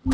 You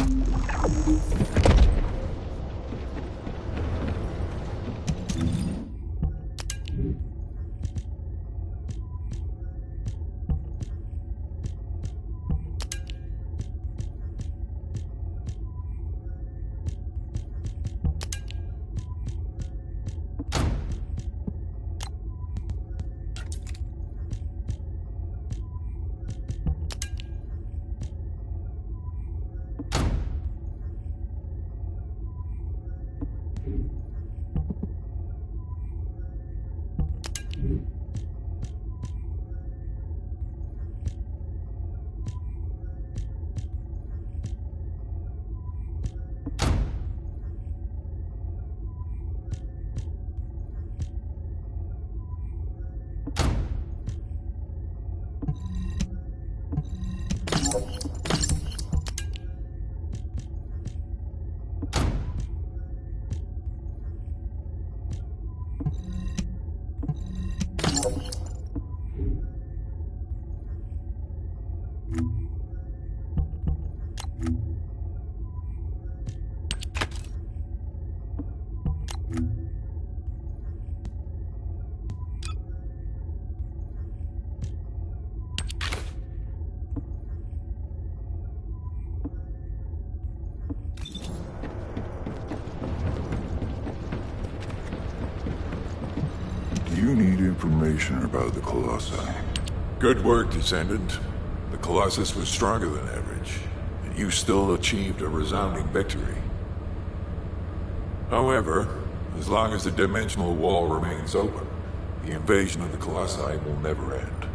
need information about the Colossi. Good work, Descendant. The Colossus was stronger than average, and you still achieved a resounding victory. However, as long as the dimensional wall remains open, the invasion of the Colossi will never end.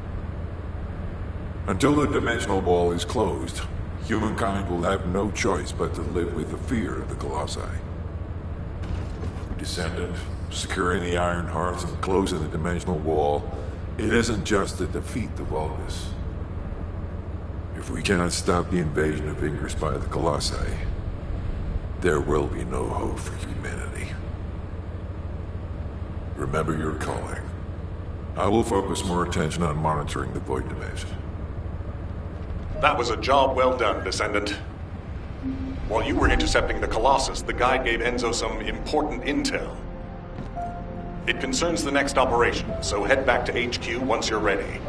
Until the dimensional wall is closed, humankind will have no choice but to live with the fear of the Colossi. Descendant, securing the Iron Hearts and closing the dimensional wall, it isn't just to defeat the Vulgus. If we cannot stop the invasion of Ingress by the Colossi, there will be no hope for humanity. Remember your calling. I will focus more attention on monitoring the Void Dimension. That was a job well done, Descendant. While you were intercepting the Colossus, the guide gave Enzo some important intel. It concerns the next operation, so head back to HQ once you're ready.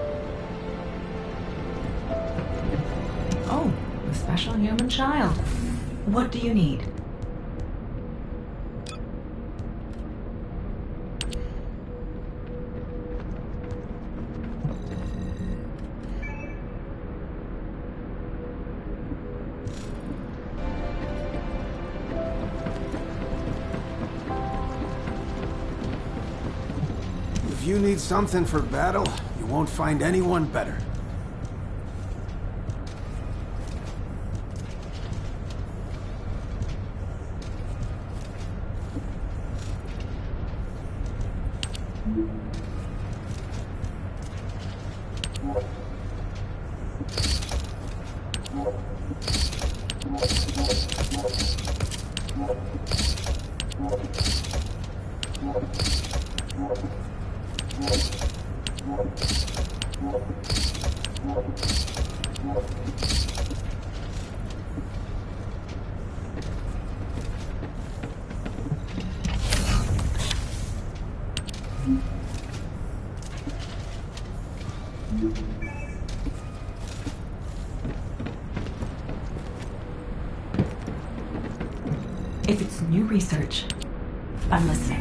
Oh, a special human child. What do you need? If you need something for battle, you won't find anyone better. If it's new research, I'm listening.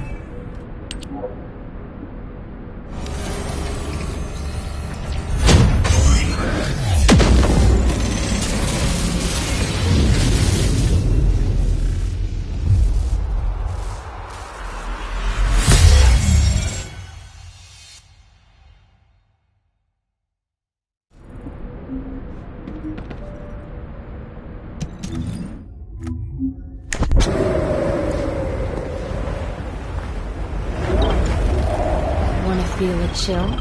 Feel a chill?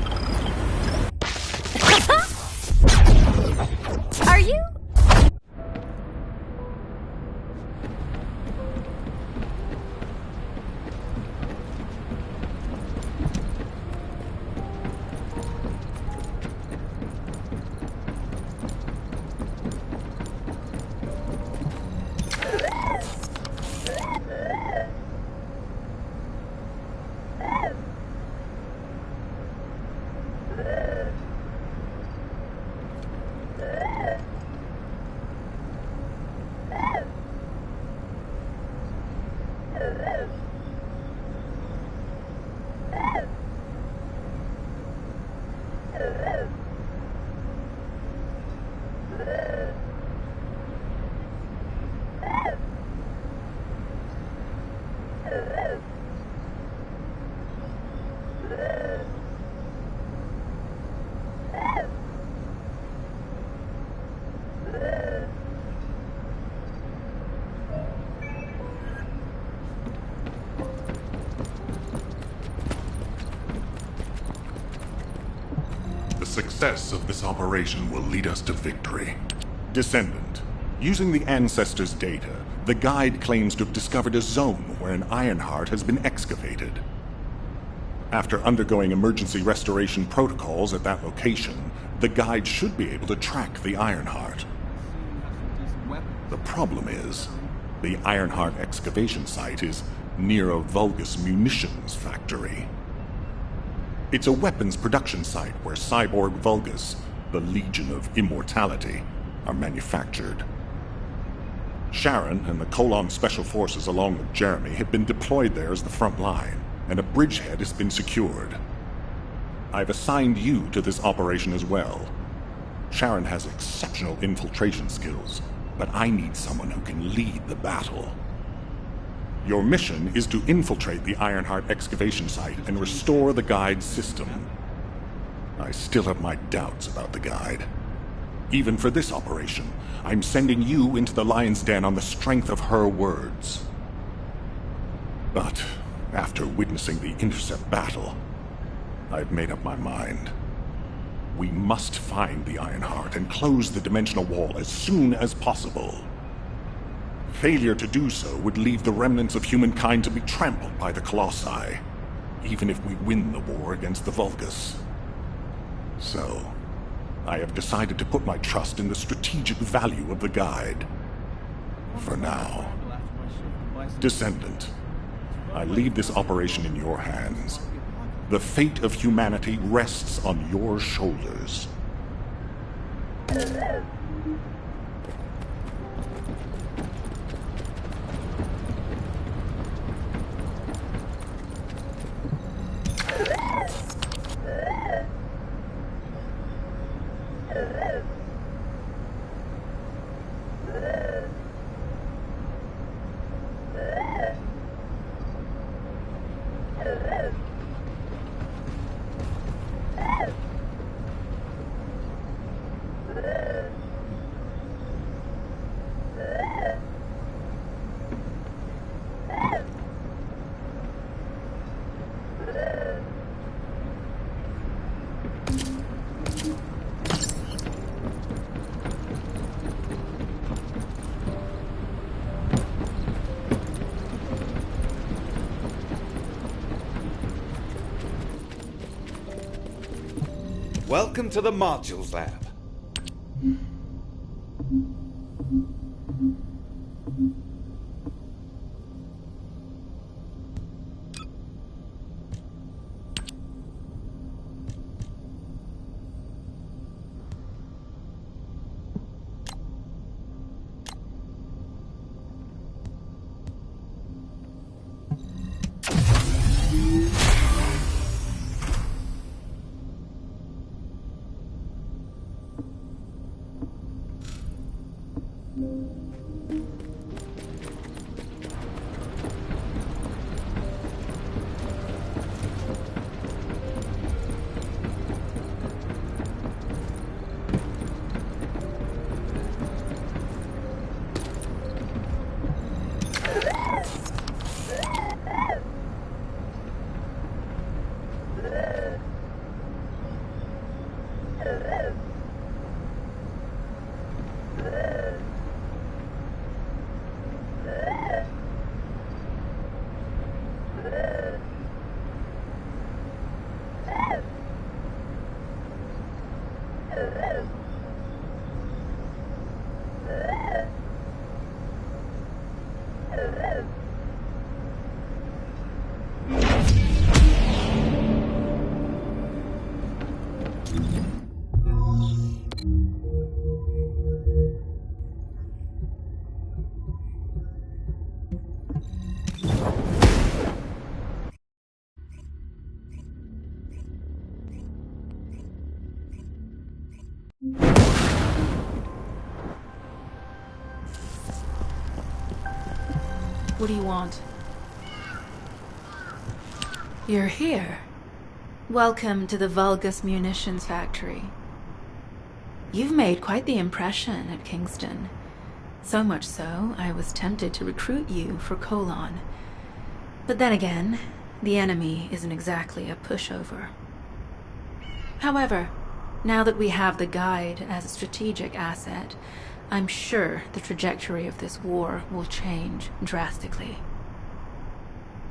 Are you? success of this operation will lead us to victory. Descendant, using the Ancestors' data, the Guide claims to have discovered a zone where an Ironheart has been excavated. After undergoing emergency restoration protocols at that location, the Guide should be able to track the Ironheart. The problem is, the Ironheart excavation site is near a Vulgus munitions factory. It's a weapons production site where cyborg Vulgus, the Legion of Immortality, are manufactured. Sharon and the Colon Special Forces along with Jeremy have been deployed there as the front line, and a bridgehead has been secured. I've assigned you to this operation as well. Sharon has exceptional infiltration skills, but I need someone who can lead the battle. Your mission is to infiltrate the Ironheart excavation site and restore the Guide's system. I still have my doubts about the Guide. Even for this operation, I'm sending you into the Lion's Den on the strength of her words. But after witnessing the Intercept battle, I've made up my mind. We must find the Ironheart and close the dimensional wall as soon as possible. Failure to do so would leave the remnants of humankind to be trampled by the Colossi, even if we win the war against the Vulgus. So, I have decided to put my trust in the strategic value of the Guide. For now. Descendant, I leave this operation in your hands. The fate of humanity rests on your shoulders. Welcome to the Modules Lab. What do you want? You're here. Welcome to the Vulgus Munitions Factory. You've made quite the impression at Kingston. So much so, I was tempted to recruit you for Colon. But then again, the enemy isn't exactly a pushover. However, Now that we have the guide as a strategic asset, I'm sure the trajectory of this war will change drastically.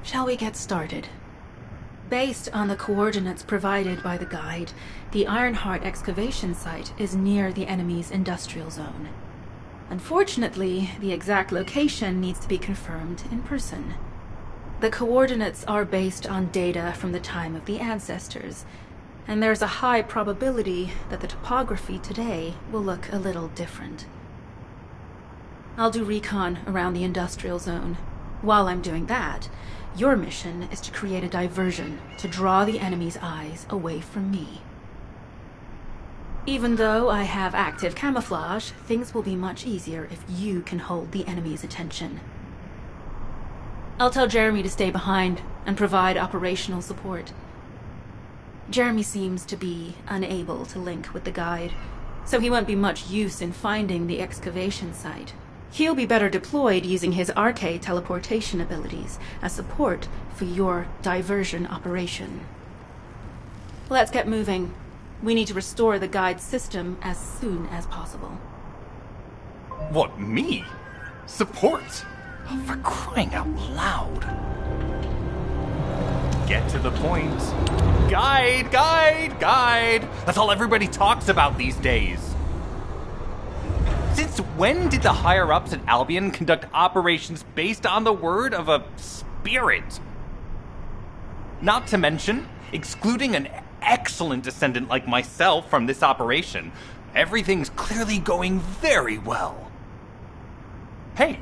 Shall we get started? Based on the coordinates provided by the guide, the Ironheart excavation site is near the enemy's industrial zone. Unfortunately, the exact location needs to be confirmed in person. The coordinates are based on data from the time of the ancestors, and there's a high probability that the topography today will look a little different. I'll do recon around the industrial zone. While I'm doing that, your mission is to create a diversion to draw the enemy's eyes away from me. Even though I have active camouflage, things will be much easier if you can hold the enemy's attention. I'll tell Jeremy to stay behind and provide operational support. Jeremy seems to be unable to link with the guide, so he won't be much use in finding the excavation site. He'll be better deployed using his RK teleportation abilities as support for your diversion operation. Let's get moving. We need to restore the guide system as soon as possible. What, me? Support? Oh, for crying out loud. Get to the point. Guide, guide, guide. That's all everybody talks about these days. Since when did the higher-ups at Albion conduct operations based on the word of a spirit? Not to mention, excluding an excellent descendant like myself from this operation, everything's clearly going very well. Hey,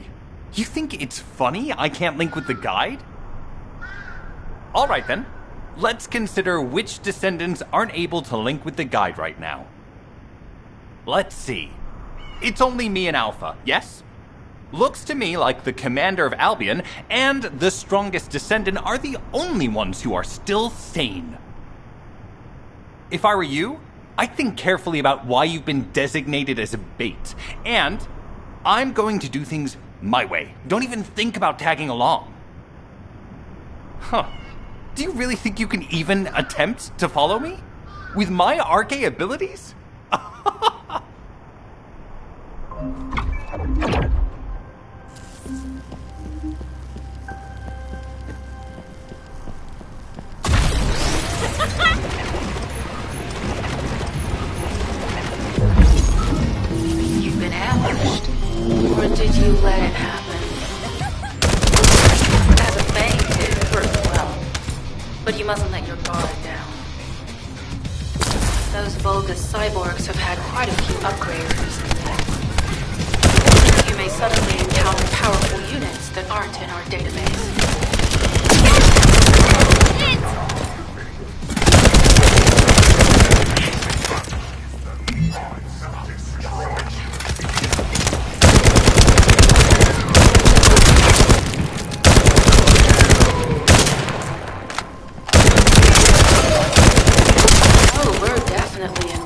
you think it's funny I can't link with the guide? Alright then, let's consider which descendants aren't able to link with the guide right now. Let's see. It's only me and Alpha, yes? Looks to me like the commander of Albion and the strongest descendant are the only ones who are still sane. If I were you, I'd think carefully about why you've been designated as a bait, and I'm going to do things my way. Don't even think about tagging along. Huh. Do you really think you can even attempt to follow me? With my RK abilities? You've been ambushed. Or did you let it happen? As a thing, it worked well. But you mustn't let your guard down. Those Vulgus cyborgs have had quite a few upgrades recently. You may suddenly encounter powerful units that aren't in our database.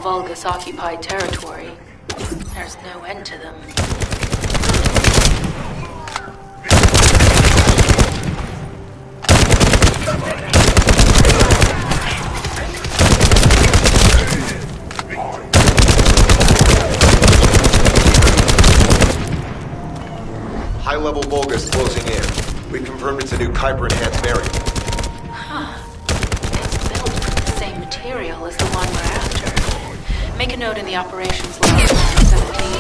Vulgus-occupied territory. There's no end to them. High-level Vulgus closing in. We confirmed it's a new Kuiper-enhanced variant. Huh. It's built from the same material as the one we're after. Make a note in the operations log. 17.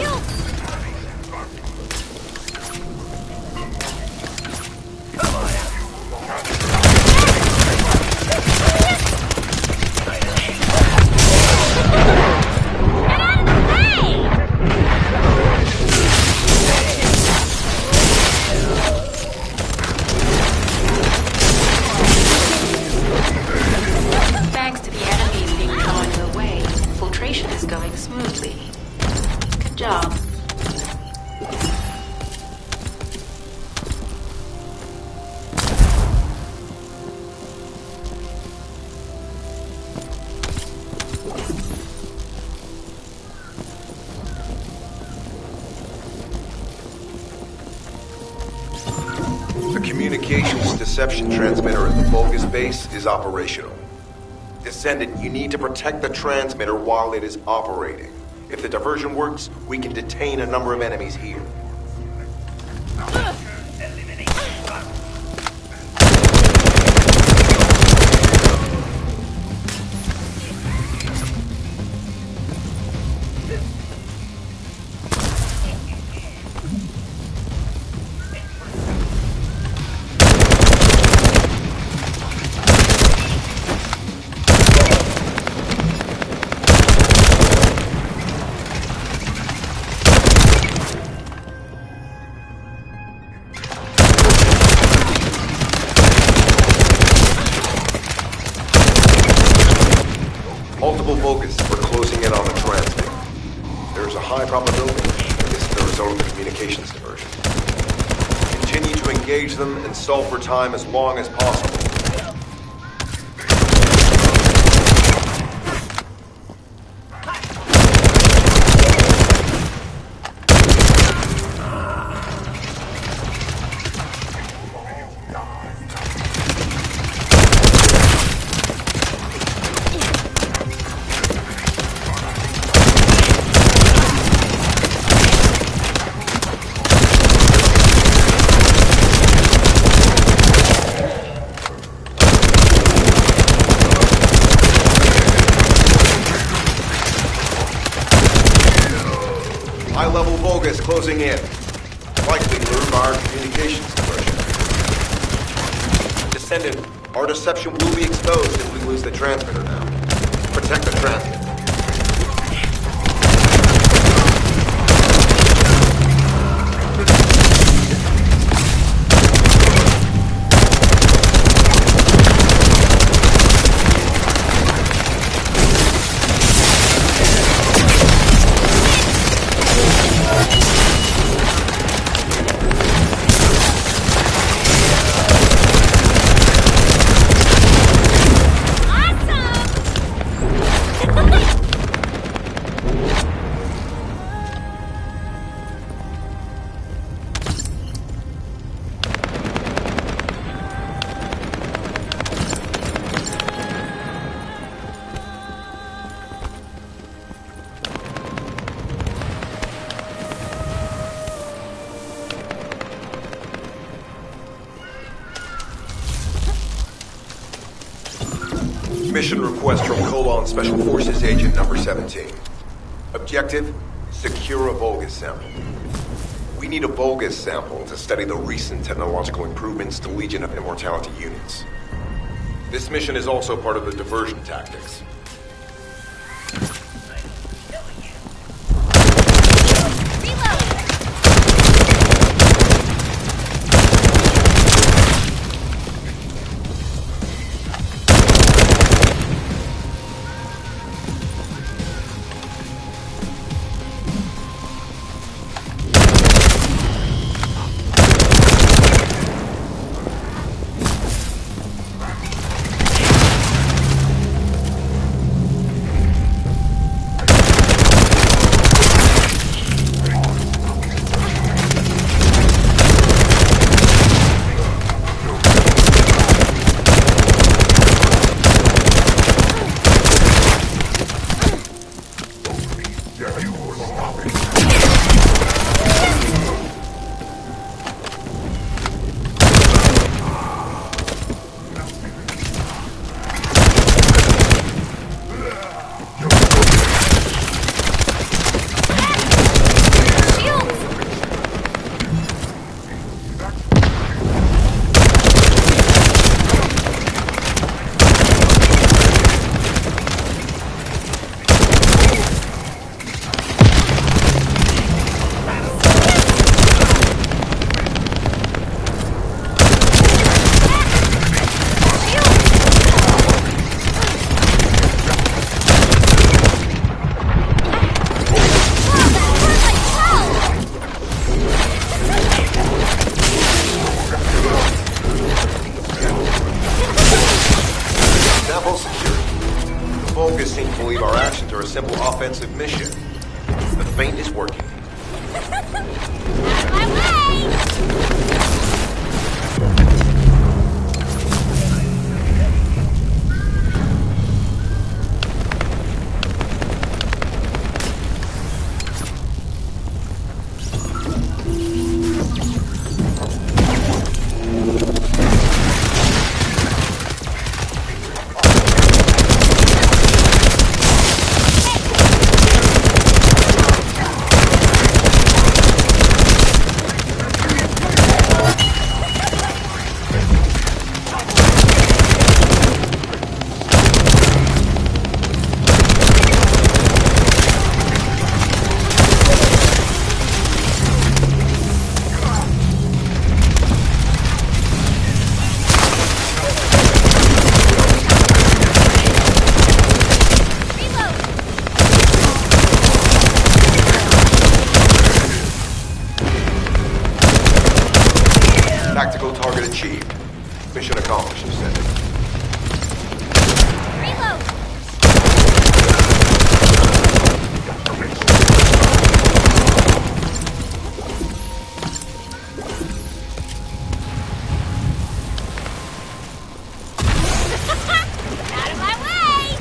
Thanks to the enemies being drawn your way, infiltration is going smoothly. Good job. The communications deception transmitter at the Vulgus base is operational. It's Descendant, you need to protect the transmitter while it is operating. If the diversion works, we can detain a number of enemies here. Multiple Vulgus, we're closing in on the transmitter. There's a high probability this is the result of the communications diversion. Continue to engage them and stall for time as long as possible. High-level Vulgus closing in. Likely lure our communications diversion. Descendant, our deception will be exposed if we lose the transmitter now. Protect the transmitter. Mission request from Colon Special Forces Agent number 17. Objective, secure a Vulgus sample. We need a Vulgus sample to study the recent technological improvements to Legion of Immortality units. This mission is also part of the diversion tactics. Vulgus seem to believe our actions are a simple offensive mission. The feint is working. achieved. Mission accomplished, Descendant. Reload! Out of my way!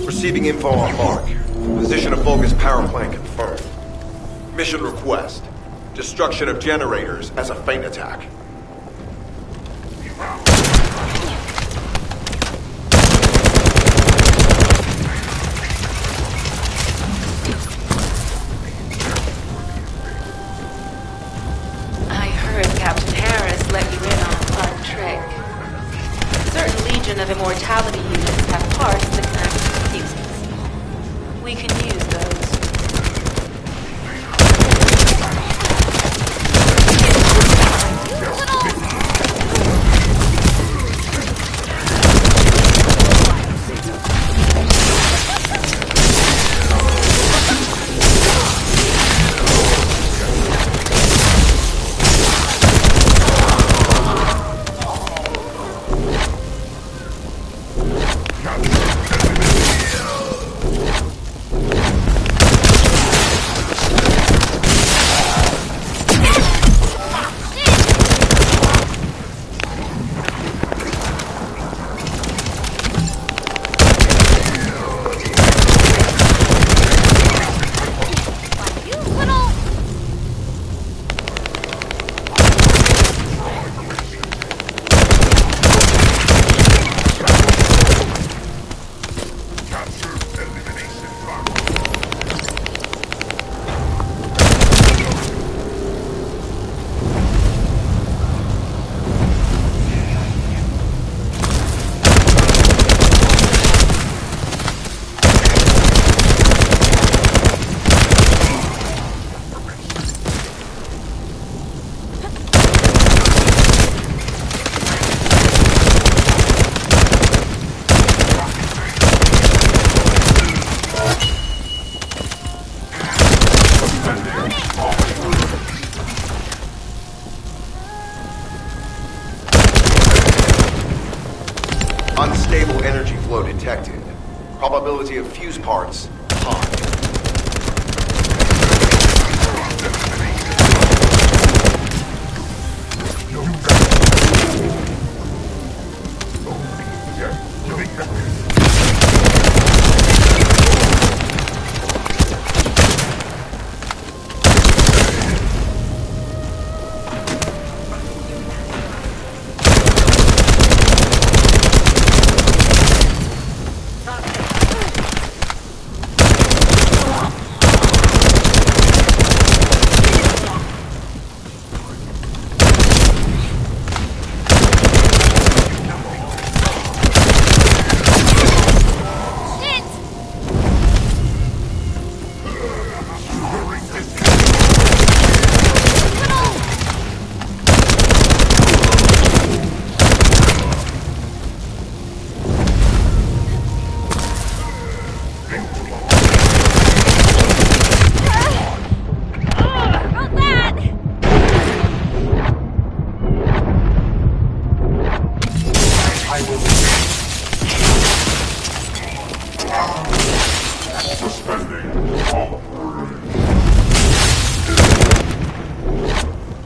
Receiving info on mark. Position of Vulgus power plant confirmed. Mission request. Destruction of generators as a feint attack. I heard Captain Harris let you in on a fun trick. Certain Legion of Immortality units have parts that can actually use us. We can use those. Unstable energy flow detected. Probability of fuse parts high.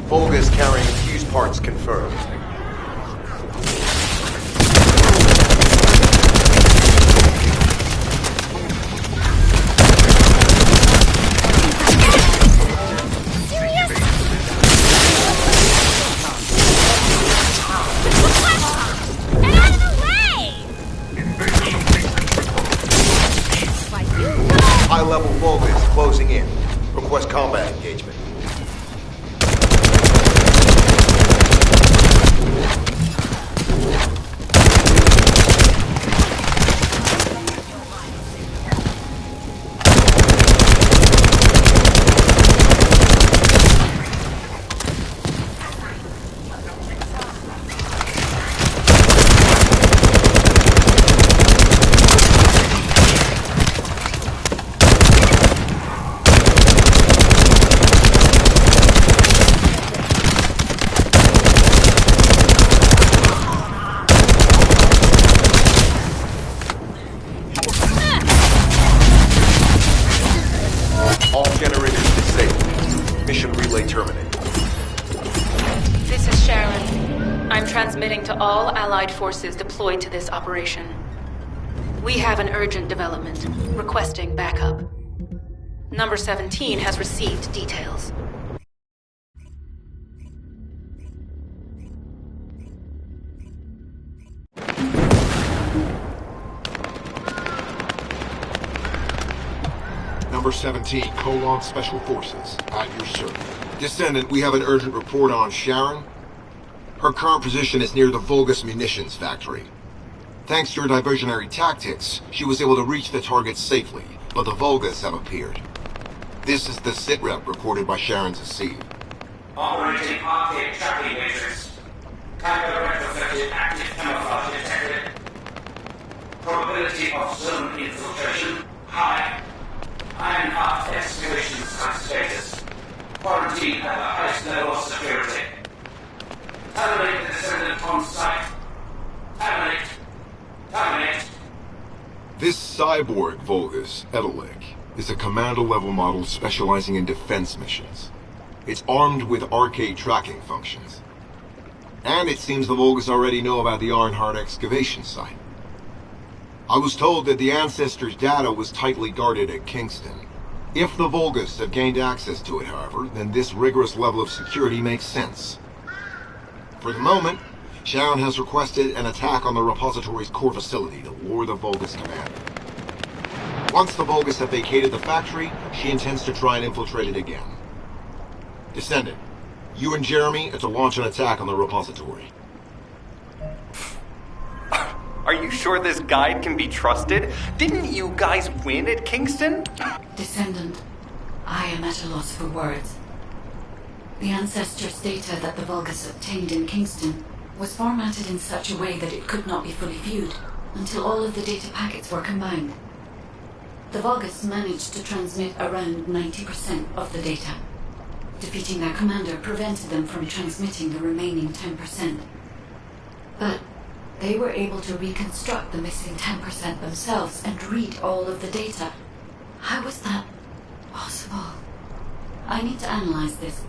Vulgus carrying fuse parts confirmed. High-level Allied forces deployed to this operation. We have an urgent development, requesting backup. Number 17 has received details. Number 17, Colon Special Forces, at your service. Descendant, we have an urgent report on Sharon. Her current position is near the Vulgus munitions factory. Thanks to your diversionary tactics, she was able to reach the target safely, but the Vulgus have appeared. This is the sitrep recorded by Sharon's AC. Operating arcade tracking matrix. Type of retrofitted active camouflage detected. Probability of zone infiltration high. Ironheart excavation site status. Quarantine at the highest level of security. Terminate the Descendant on site. Terminate. Terminate. This cyborg Vulgus, Edelik, is a commando-level model specializing in defense missions. It's armed with arcade tracking functions. And it seems the Vulgus already know about the Ironheart excavation site. I was told that the Ancestors' data was tightly guarded at Kingston. If the Vulgus have gained access to it, however, then this rigorous level of security makes sense. For the moment, Sharon has requested an attack on the repository's core facility to lure the Vulgus commander. Once the Vulgus have vacated the factory, she intends to try and infiltrate it again. Descendant, you and Jeremy are to launch an attack on the repository. Are you sure this guide can be trusted? Didn't you guys win at Kingston? Descendant, I am at a loss for words. The Ancestors' data that the Vulgus obtained in Kingston was formatted in such a way that it could not be fully viewed until all of the data packets were combined. The Vulgus managed to transmit around 90% of the data. Defeating their commander prevented them from transmitting the remaining 10%. But they were able to reconstruct the missing 10% themselves and read all of the data. How was that possible? I need to analyze this.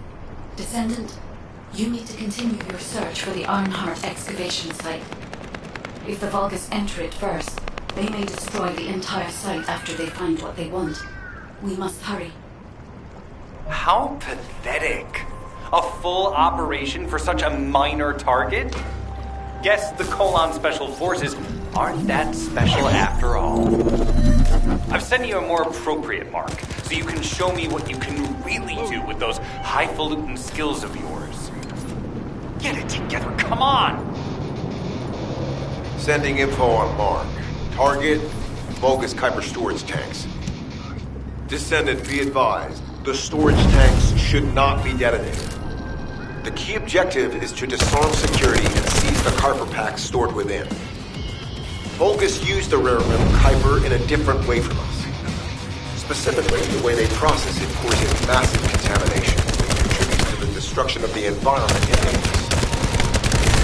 Descendant, you need to continue your search for the Ironheart excavation site. If the Vulgus enter it first, they may destroy the entire site after they find what they want. We must hurry. How pathetic. A full operation for such a minor target? Guess the Colon Special Forces aren't that special after all. I've sent you a more appropriate mark, so you can show me what you can really do with those highfalutin skills of yours. Get it together, come on! Sending info on mark. Target, Vulgus Kuiper storage tanks. Descendant, be advised, the storage tanks should not be detonated. The key objective is to disarm security and seize the Kuiper packs stored within. Vulgus used the rare metal Kuiper in a different way from us. Specifically, the way they process it causes massive contamination and contributes to the destruction of the environment it enters.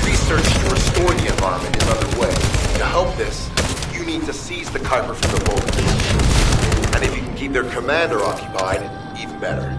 Research to restore the environment is underway. To help this, you need to seize the Kuiper from the Vulgus. And if you can keep their commander occupied, even better.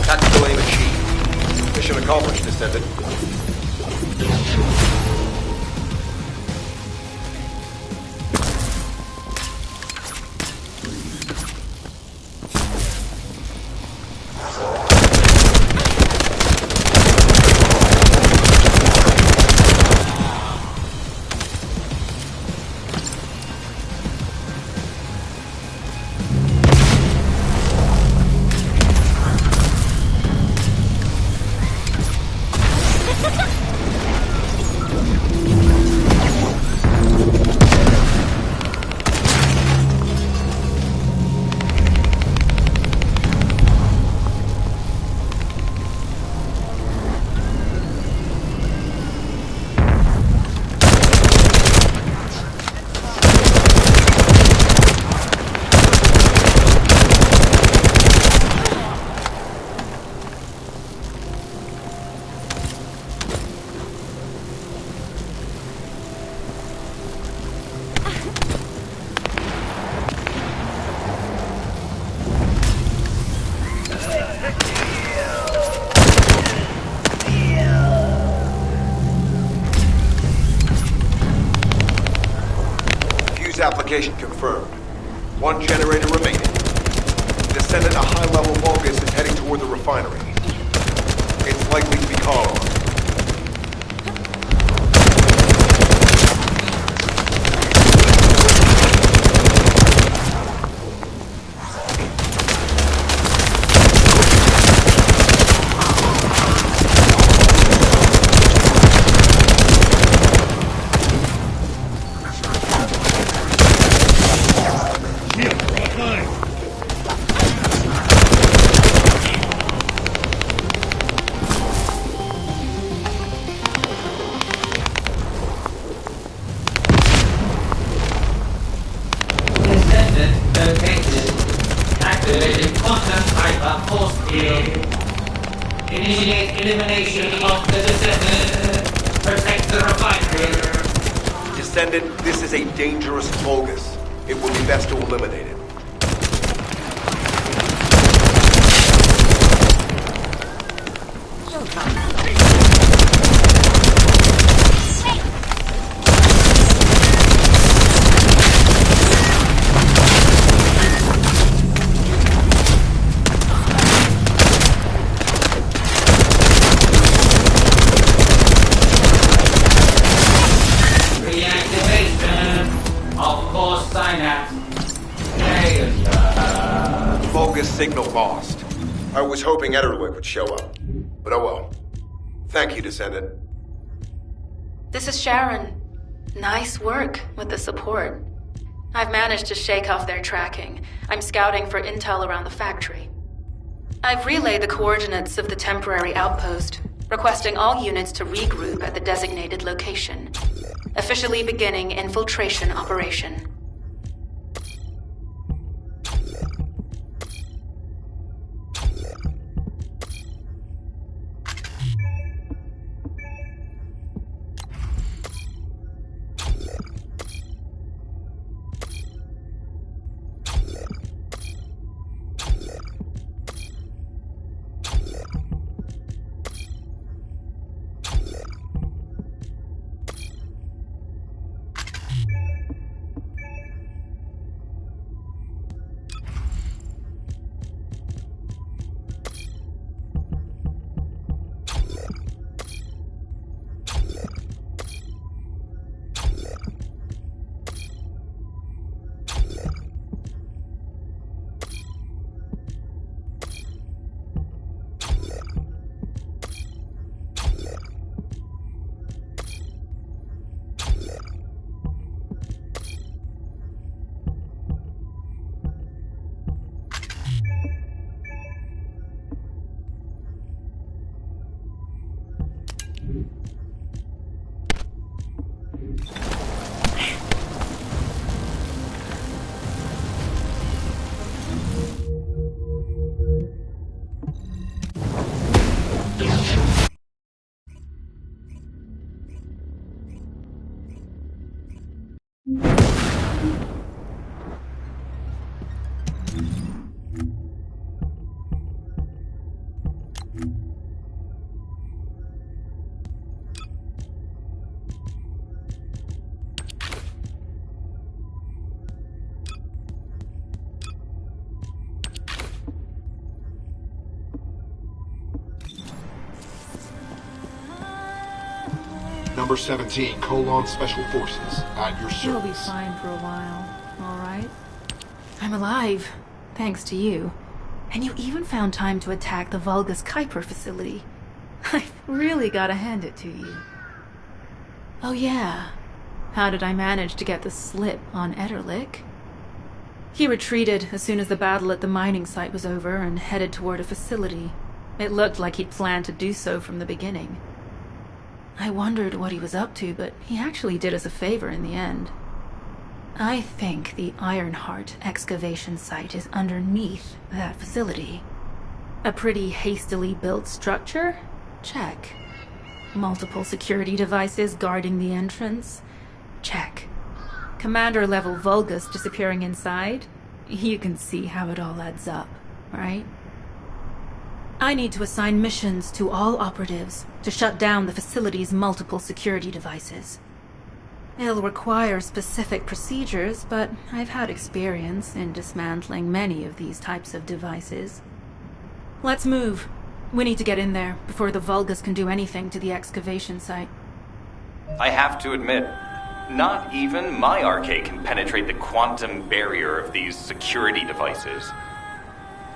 Tactical aim achieved. Mission accomplished, Descendant. Application confirmed. One generator remaining. Descendant, a high-level Vulgus is heading toward the refinery. It's likely to be colonized. Initiate elimination of the Descendant. Protect the refinery. Descendant, this is a dangerous Vulgus. It will be best to eliminate it. Signal lost. I was hoping Ederwick would show up. But oh well. Thank you, Descendant. This is Sharon. Nice work with the support. I've managed to shake off their tracking. I'm scouting for intel around the factory. I've relayed the coordinates of the temporary outpost, requesting all units to regroup at the designated location. Officially beginning infiltration operation. number 17, Colon Special Forces, at your service. You'll be fine for a while, all right? I'm alive, thanks to you. And you even found time to attack the Vulgus Kuiper facility. I've really gotta hand it to you. Oh yeah, how did I manage to get the slip on Ederlich? He retreated as soon as the battle at the mining site was over and headed toward a facility. It looked like he'd planned to do so from the beginning. I wondered what he was up to, but he actually did us a favor in the end. I think the Ironheart excavation site is underneath that facility. A pretty hastily built structure? Check. Multiple security devices guarding the entrance? Check. Commander-level Vulgus disappearing inside? You can see how it all adds up, right? I need to assign missions to all operatives to shut down the facility's multiple security devices. It'll require specific procedures, but I've had experience in dismantling many of these types of devices. Let's move. We need to get in there before the Vulgus can do anything to the excavation site. I have to admit, not even my arcade can penetrate the quantum barrier of these security devices.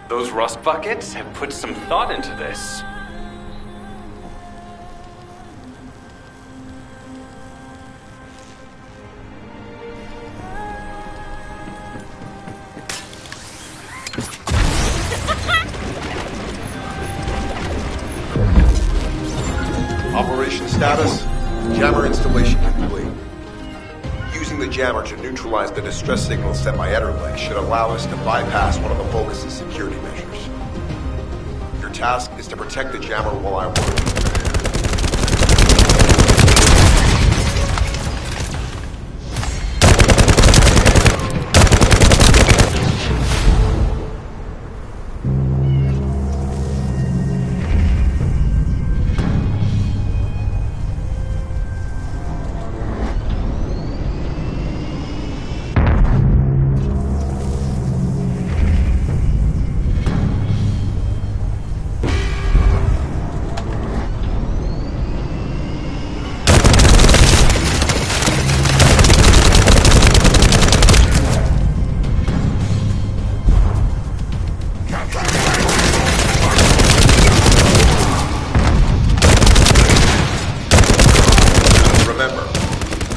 Those rust buckets have put some thought into this. Operation status, jammer installation complete. Using the jammer to neutralize the distress signal sent by Ederlich should allow us to bypass one of the Vulgus' security measures. Your task is to protect the jammer while I work.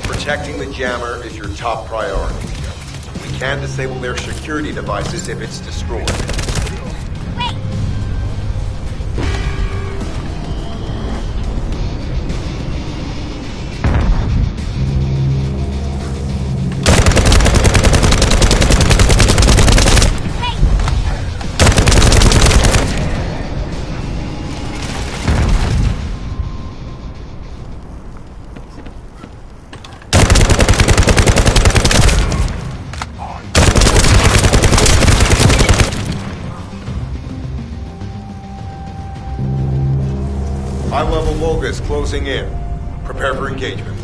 Protecting the jammer is your top priority. We can disable their security devices if it's destroyed. High-level Vulgus closing in. Prepare for engagement.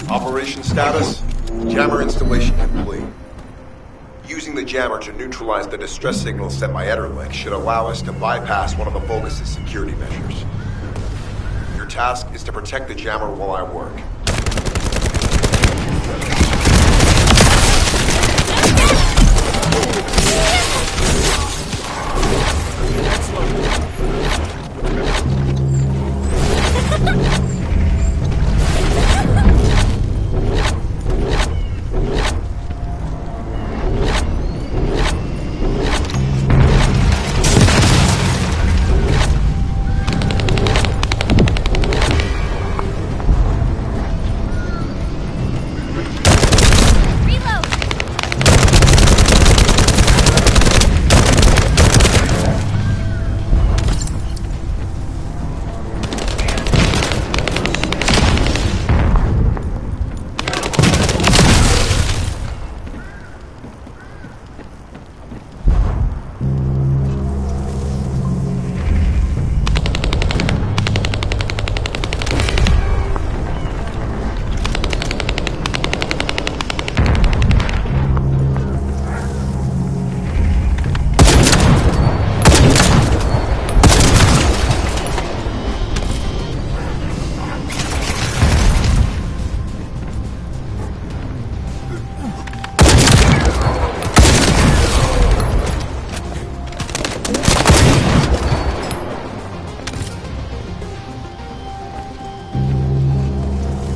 Operation status, jammer installation complete. Using the jammer to neutralize the distress signal sent by Ederlich should allow us to bypass one of the Vulgus' security measures. Your task is to protect the jammer while I work.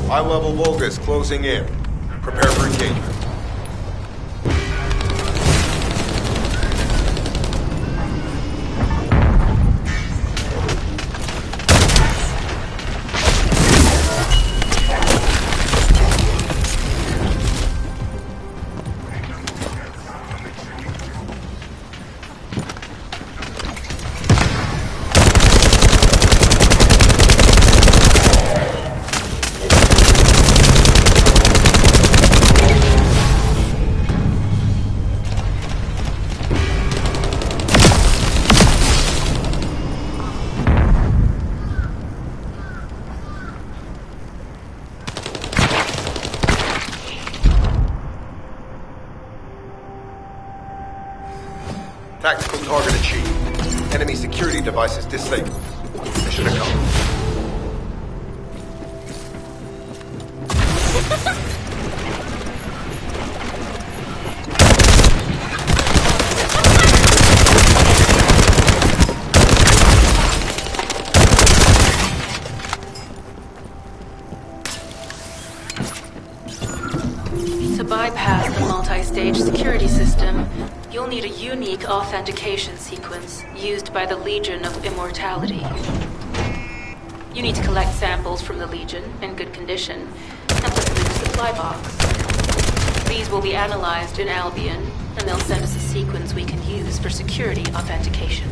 High-level Vulgus closing in. Prepare for engagement. Tactical target achieved. Enemy security devices disabled. Mission accomplished. To bypass the multi-stage security system, you'll need a unique authentication sequence used by the Legion of Immortality. You need to collect samples from the Legion in good condition and put them in the supply box. These will be analyzed in Albion, and they'll send us a sequence we can use for security authentication.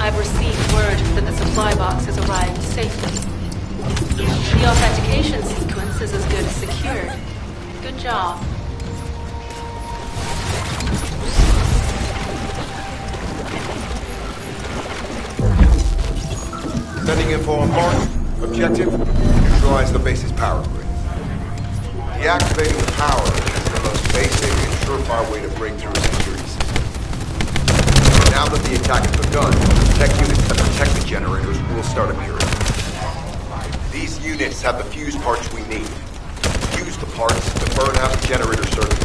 I've received word that the supply box has arrived safely. The authentication sequence is as good as secured. Good job. Sending info on mark. Objective, neutralize the base's power grid. Deactivating the power is the most basic and surefire way to break through a security system. Now that the attack has begun, tech units that protect the generators will start appearing. These units have the fuse parts we need. Use the parts to burn out the generator circuits.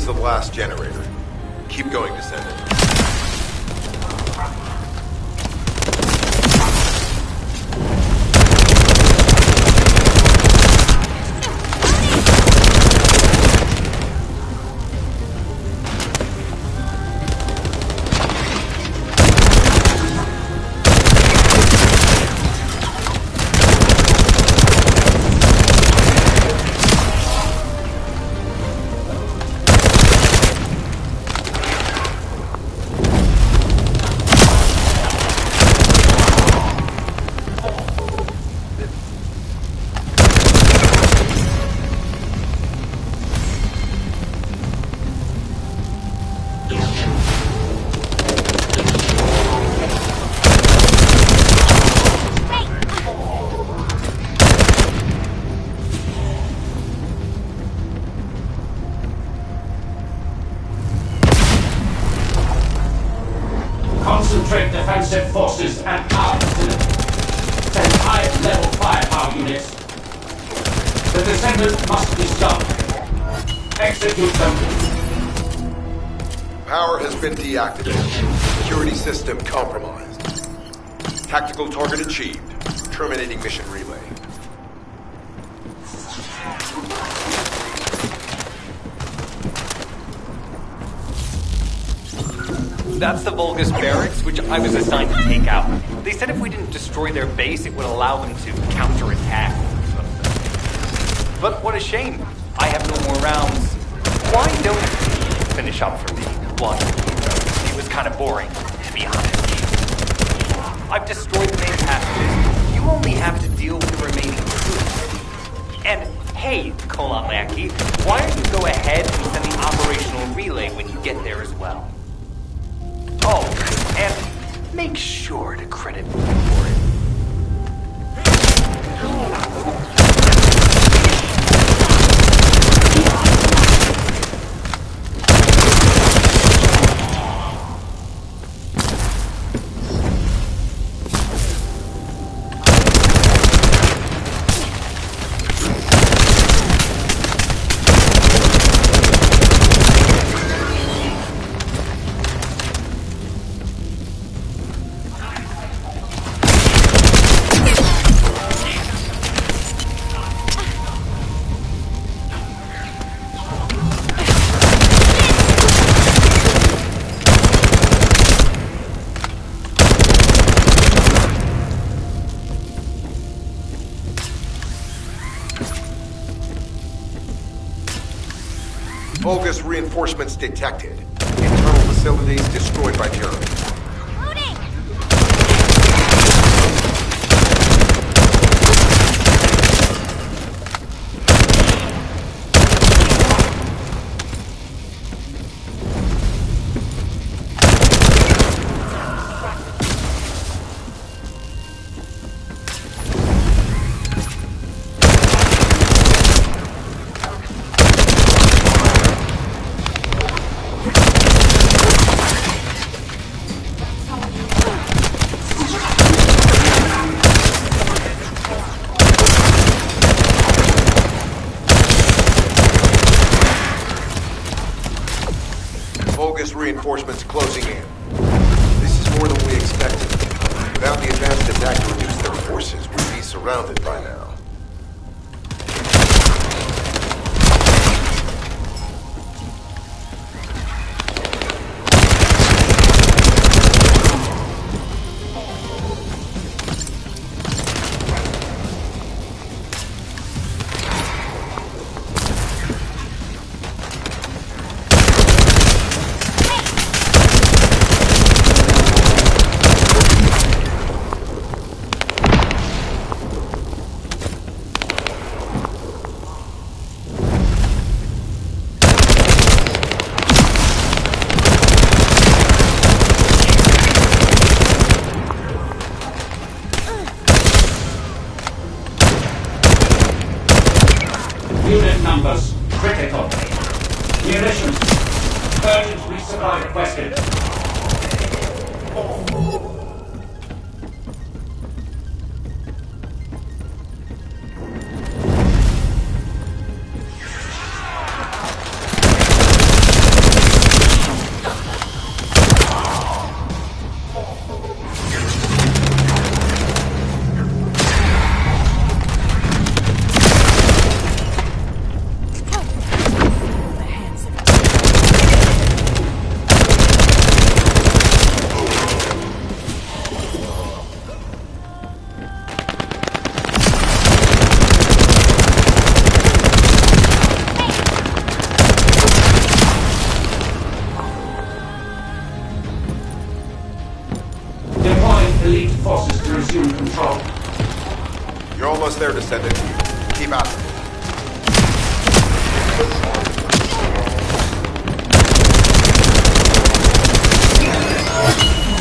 the last generator. Keep going, Descendant. Concentrate defensive forces and arms. Send high-level firepower units. The Descendant must be stopped. Execute them. Power has been deactivated. Security system compromised. Tactical target achieved. Terminating mission relay. That's the Vulgus barracks, which I was assigned to take out. They said if we didn't destroy their base, it would allow them to counterattack or something. But what a shame. I have no more rounds. Why don't you finish up for me? One, it was kind of boring, to be honest. I've destroyed the main passages. You only have to deal with the remaining troops. And hey, Colon Lackey, why don't you go ahead and send the operational relay when you get there as well? Oh, and make sure to credit me for it. Vulgus reinforcements detected. Internal facilities destroyed by terrorists. Vulgus reinforcements closing in. This is more than we expected. Without the advanced attack to reduce their forces, we'd be surrounded by now. Unit numbers critical. Munitions. Urgent resupply requested. resume control. You're almost there, Descendant. Keep at it.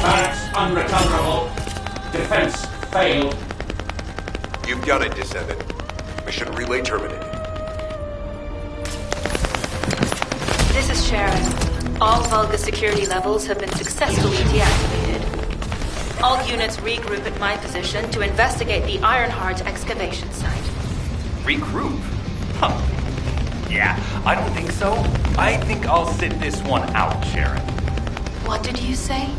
Barracks unrecoverable. Defense failed. You've done it, Descendant. Mission relay terminated. This is Sharon. All Vulgus security levels have been successfully deactivated. All units regroup at my position to investigate the Ironheart excavation site. Regroup? Huh. Yeah, I don't think so. I think I'll sit this one out, Sharon. What did you say?